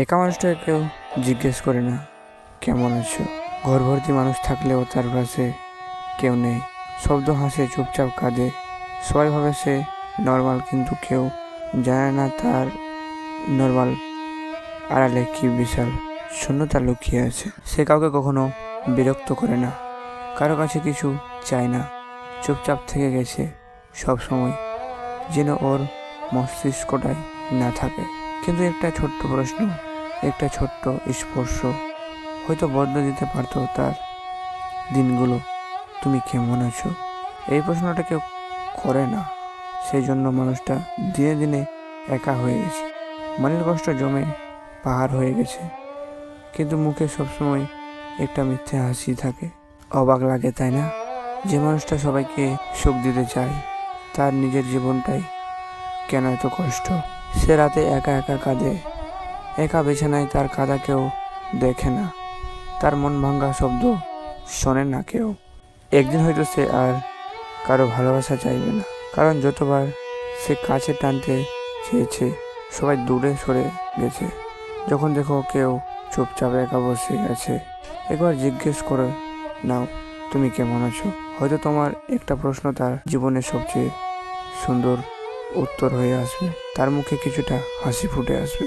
একা মানুষটাকে কেউ জিজ্ঞেস করে না কেমন আছো। ঘর ভর্তি মানুষ থাকলেও তার পাশে কেউ নেই। শব্দ হাসে, চুপচাপ কাঁদে, সবাই ভাবে সে নর্মাল, কিন্তু কেউ জানে না তার নর্মাল আড়ালে কি বিশাল শূন্যতা লুকিয়ে আছে। সে কাউকে কখনো বিরক্ত করে না, কারো কাছে কিছু চায় না, চুপচাপ থেকে গেছে সব সময়, যেন ওর মস্তিষ্কটাই না থাকে। কিন্তু একটা ছোট্ট প্রশ্ন, একটা ছোট্ট স্পর্শ হয়তো বদলে দিতে পারতো তার দিনগুলো। তুমি কেমন আছো? এই প্রশ্নটা কেউ করে না, সেই জন্য মানুষটা দিনে দিনে একা হয়ে গেছে। মনের কষ্ট জমে পাহাড় হয়ে গেছে, কিন্তু মুখে সবসময় একটা মিথ্যে হাসি থাকে। অবাক লাগে, তাই না? যে মানুষটা সবাইকে সুখ দিতে চায়, তার নিজের জীবনটাই কেন এত কষ্ট। সে রাতে একা একা কাঁদে, একা বিছানায়, তার কাঁদা কেউ দেখে না, তার মন ভাঙা শব্দ শোনে না কেউ। একদিন হয়তো সে আর কারো ভালোবাসা চাইবে না, কারণ যতবার সে কাছে টানতে চেয়েছে সবাই দূরে সরে গেছে। যখন দেখো কেউ চুপচাপ একা বসে আছে, একবার জিজ্ঞেস করে নাও তুমি কেমন আছো। হয়তো তোমার একটা প্রশ্ন তার জীবনের সবচেয়ে সুন্দর উত্তর হয়ে আসবে, তার মুখে কিছুটা হাসি ফুটে আসবে।